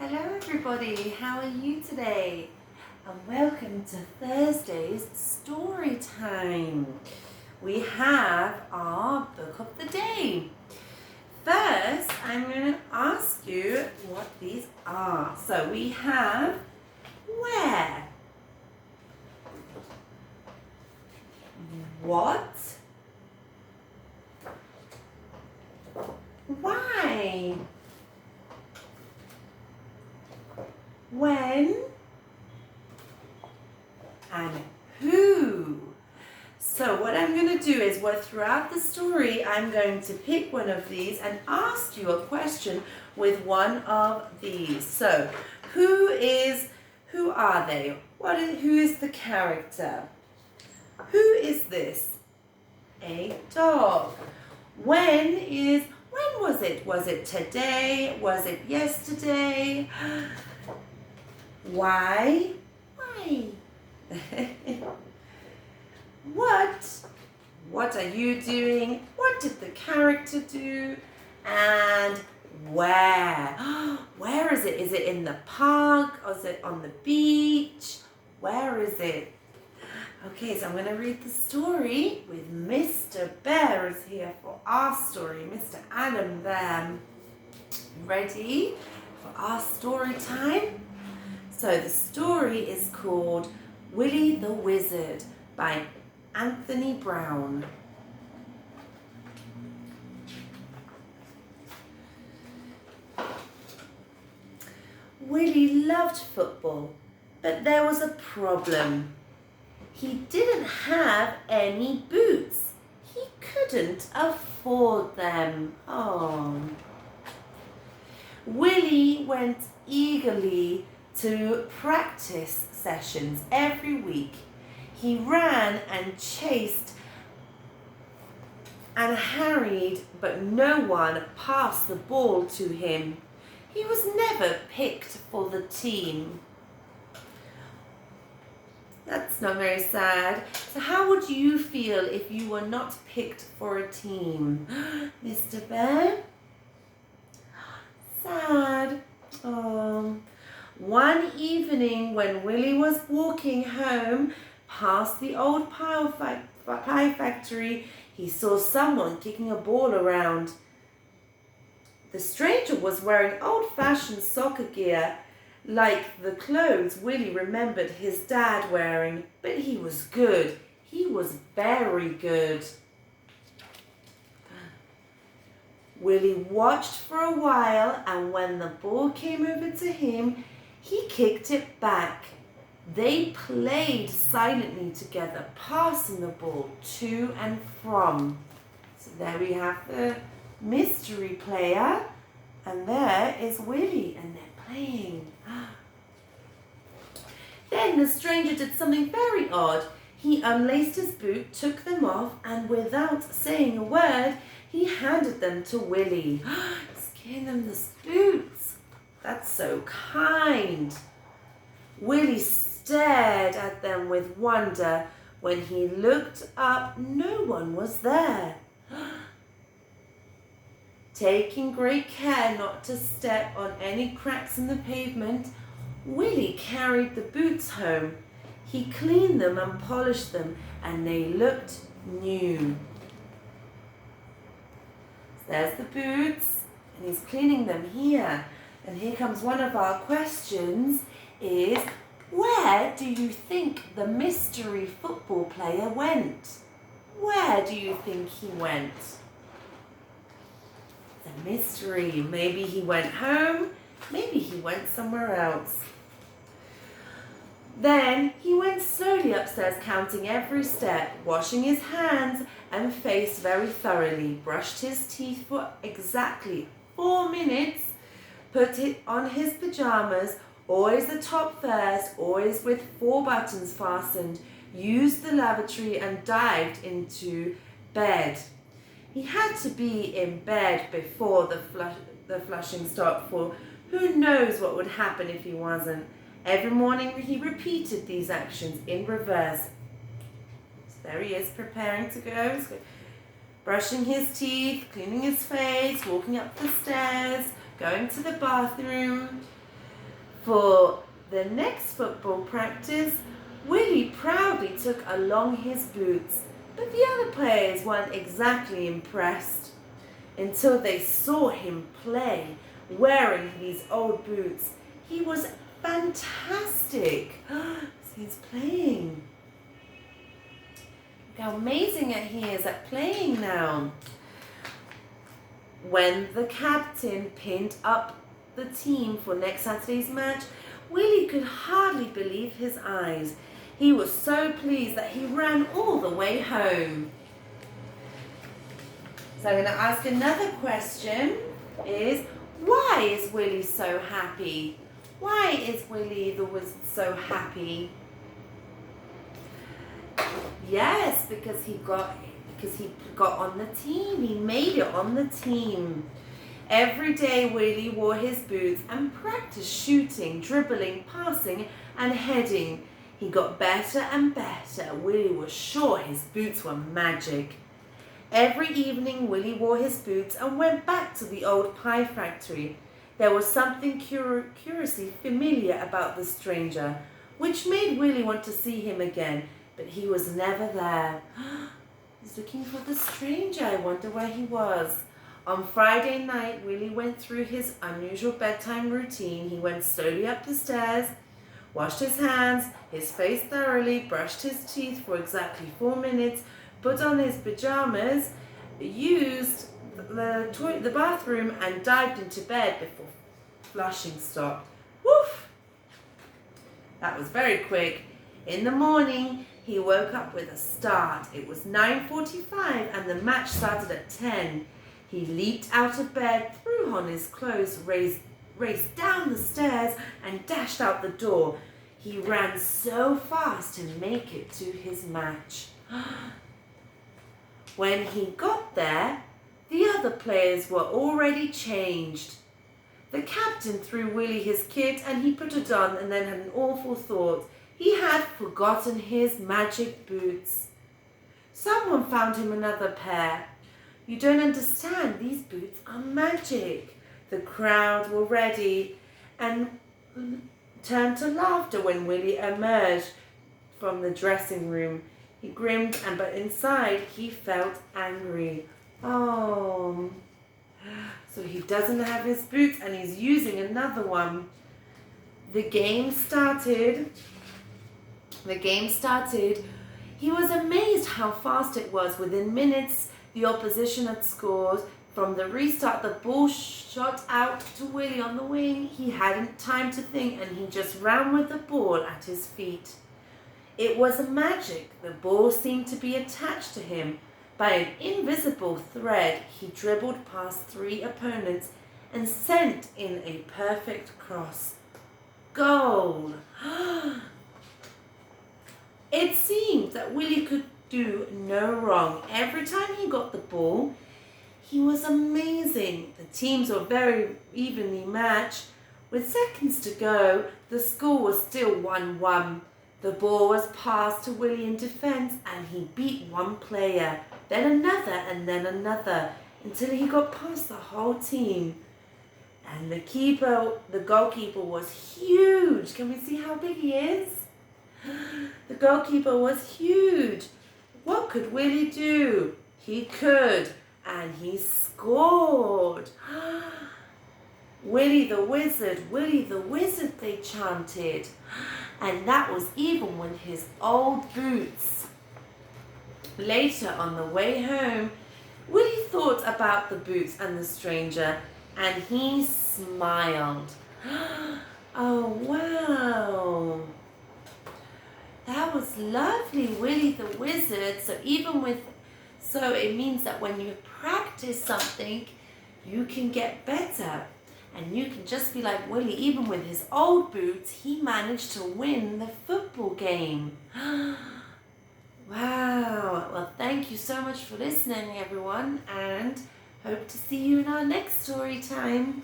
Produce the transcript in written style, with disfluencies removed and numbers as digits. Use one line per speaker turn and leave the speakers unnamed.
Hello everybody, how are you today? And welcome to Thursday's story time. We have our book of the day. First, I'm going to ask you what these are. So we have where, what, why, when, and who. So what I'm going to do is, throughout the story, I'm going to pick one of these and ask you a question with one of these. So who are they? Who is the character? Who is this? A dog. When was it? Was it today? Was it yesterday? Why? What are you doing? What did the character do? And where? Where is it? Is it in the park? Or is it on the beach? Where is it? Okay, so I'm going to read the story with Mr. Bear is here for our story. Mr. Adam there. Ready for our story time? So the story is called Willie the Wizard by Anthony Brown. Willie loved football, but there was a problem. He didn't have any boots. He couldn't afford them. Oh. Willie went eagerly to practice sessions every week. He ran and chased and harried, but no one passed the ball to him. He was never picked for the team. That's not very sad. So how would you feel if you were not picked for a team? Mr. Bear? Sad. Oh. One evening when Willie was walking home past the old pie factory, he saw someone kicking a ball around. The stranger was wearing old-fashioned soccer gear, like the clothes Willie remembered his dad wearing, but he was good. He was very good. Willie watched for a while, and when the ball came over to him, he kicked it back. They played silently together, passing the ball to and from. So there we have the mystery player, and there is Willie, and they're playing. Then the stranger did something very odd. He unlaced his boot, took them off, and without saying a word, he handed them to Willie. He's giving them the boots. That's so kind. Willie stared at them with wonder. When he looked up, no one was there. Taking great care not to step on any cracks in the pavement, Willie carried the boots home. He cleaned them and polished them, and they looked new. So there's the boots, and he's cleaning them here. And here comes one of our questions is, where do you think the mystery football player went? Where do you think he went? The mystery. Maybe he went home, maybe he went somewhere else. Then he went slowly upstairs, counting every step, washing his hands and face very thoroughly, brushed his teeth for exactly 4 minutes, put it on his pajamas, always the top first, always with 4 buttons fastened, used the lavatory and dived into bed. He had to be in bed before the flushing stopped, for who knows what would happen if he wasn't. Every morning he repeated these actions in reverse. So there he is, preparing to go. So brushing his teeth, cleaning his face, walking up the stairs, going to the bathroom. For the next football practice, Willie proudly took along his boots, but the other players weren't exactly impressed until they saw him play wearing these old boots. He was fantastic. He's playing. Look how amazing he is at playing now. When the captain pinned up the team for next Saturday's match, Willie could hardly believe his eyes. He was so pleased that he ran all the way home. So I'm going to ask another question is, why is Willie so happy? Why is Willie the Wizard so happy? Yes, because he got on the team. He made it on the team. Every day Willie wore his boots and practiced shooting, dribbling, passing and heading. He got better and better. Willie was sure his boots were magic. Every evening Willie wore his boots and went back to the old pie factory. There was something curiously familiar about the stranger, which made Willie want to see him again, but he was never there. He's looking for the stranger. I wonder where he was. On Friday night, Willie went through his unusual bedtime routine. He went slowly up the stairs, washed his hands, his face thoroughly, brushed his teeth for exactly 4 minutes, put on his pajamas, used the bathroom and dived into bed before flushing stopped. Woof! That was very quick. In the morning, he woke up with a start. It was 9:45 and the match started at 10. He leaped out of bed, threw on his clothes, raced down the stairs and dashed out the door. He ran so fast to make it to his match. When he got there, the other players were already changed. The captain threw Willie his kit and he put it on and then had an awful thought. He had forgotten his magic boots. Someone found him another pair. You don't understand, these boots are magic. The crowd were ready and turned to laughter when Willie emerged from the dressing room. He grinned, but inside he felt angry. Oh, so he doesn't have his boots and he's using another one. The game started. He was amazed how fast it was. Within minutes, the opposition had scored. From the restart, the ball shot out to Willie on the wing. He hadn't time to think and he just ran with the ball at his feet. It was magic. The ball seemed to be attached to him by an invisible thread. He dribbled past 3 opponents and sent in a perfect cross. Goal! It seemed that Willie could do no wrong. Every time he got the ball, he was amazing. The teams were very evenly matched. With seconds to go, the score was still 1-1. The ball was passed to Willie in defence and he beat one player, then another and then another, until he got past the whole team. And the goalkeeper was huge. Can we see how big he is? The goalkeeper was huge. What could Willie do? He could, and he scored. Willie the Wizard, they chanted. And that was even with his old boots. Later on the way home, Willie thought about the boots and the stranger, and he smiled. Oh, wow. That was lovely, Willie the Wizard. So it means that when you practice something, you can get better. And you can just be like Willie. Even with his old boots, he managed to win the football game. Wow. Well, thank you so much for listening, everyone. And hope to see you in our next story time.